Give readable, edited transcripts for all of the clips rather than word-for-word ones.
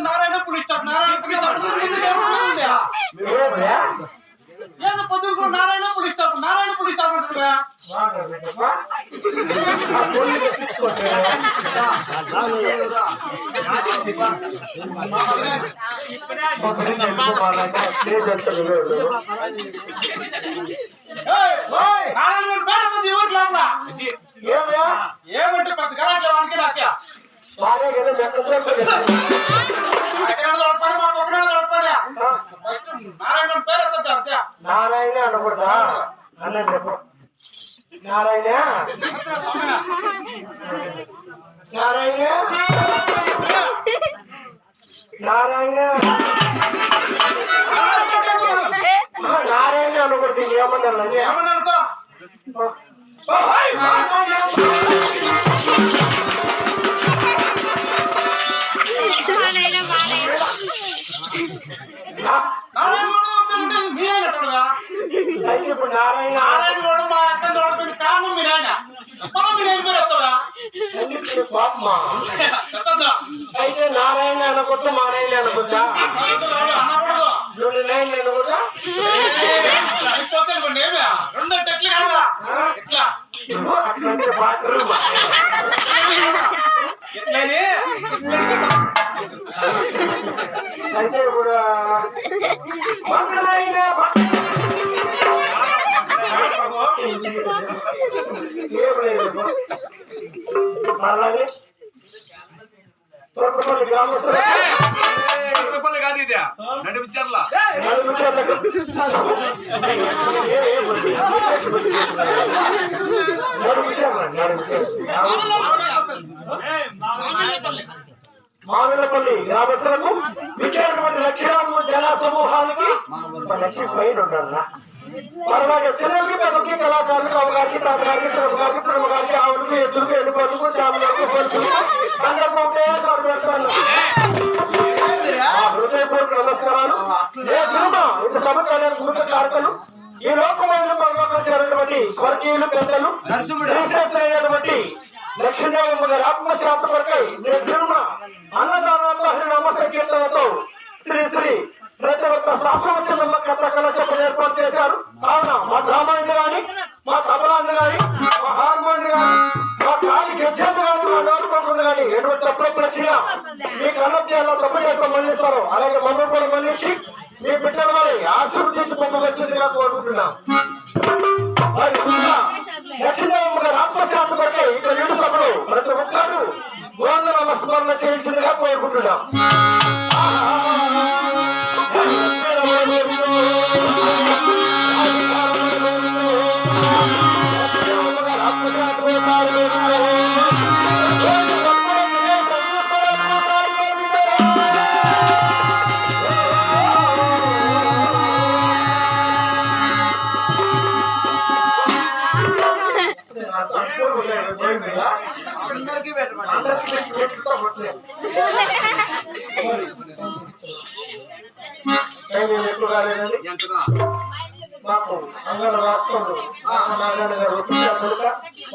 నారాయణ పులి స్టాప్ ఏదో పొద్దుకు నారాయణ పులి స్టాప్ అంటున్నా ఏమంటే పెద్ద గలాట్లే వానికి నాకే నారాయణ పేరు అంతే నారాయణ అనకూడదా నారాయణ నారాయణ నారాయణ నారాయణ అనకూడదు ఏమన్నా నారాయణ మా అక్క నోడుకుని కారణం మీ నాయన మీరు ఏం పేరు వస్తావా అయితే నారాయణ అనుకుంటా మారాయణ అనుకుంటా అనకూడదు అయిపోతే ఏమే రెండు ఎట్లా కాదా ఎట్లా ఎట్లనే అయితే ఇప్పుడు అలాగే తోటపల్లి గ్రామస్తులు కాదు ఇది నడిపించారు మామిళ్ళపల్లి గ్రామస్తులకు విచ్చేటువంటి లక్షణాలు జన సమూహానికి లక్ష్మీపైన ఉండాలన్నా అలాగే చిన్నకి పెద్దకి కళాకారులకు అవగారికి తాతగారికి చిన్నగారికి చిన్నగారికి ఆవులకు ఎద్దులకు ఎన్నుకోలకు శ్యాములకు కొడుకులకు అందరికీ ఒకేసారి పెడతాను హృదయపూర్వక నమస్కారాలు ఇంత సముద్రానికి ముఖ్య కారకులు ఈ లోకమైన పరలోకించినటువంటి స్వర్గీయులు పెద్దలు అయినటువంటి లక్ష్మీదేవమ్మ గారి ఆత్మశాంతి కొరకై నిర్జన్మ అన్నదానాలతో హరినామ సంకీర్తనతో శ్రీ శ్రీ ప్రతివత్త శాస్త్రవచనమ్మ కథ కళాశాల ఏర్పాటు చేశారు. కావున మా గ్రామాన్ని కానీ మా తబలాన్ని కానీ మా హార్మోన్ని కానీ మా కాలి గెజ్జలు కానీ మా నోటుకోకుండా కానీ ఎటువంటి తప్పులు వచ్చినా మీకు అన్నభ్యాల్లో తప్పు చేసుకొని మళ్ళిస్తారు. అలాగే మమ్మల్ని కూడా మళ్ళించి మీ బిడ్డల వారి ఆశీర్వదించి పంప వచ్చిందిగా కోరుకుంటున్నాం. లక్ష్మీదేవమ్మ గారి ఆత్మశాంతి కొరకై ఇక్కడ నిలిచినప్పుడు ప్రతి ఒక్కరు గోంధుల స్మరణ చేయించిందిగా కోరుకుంటున్నాం. మాకు అంగళ రాష్ట్రంలో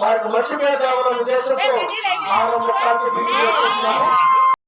వారికి మంచి మీద దేవాలను చేసినప్పుడు ఆరంభ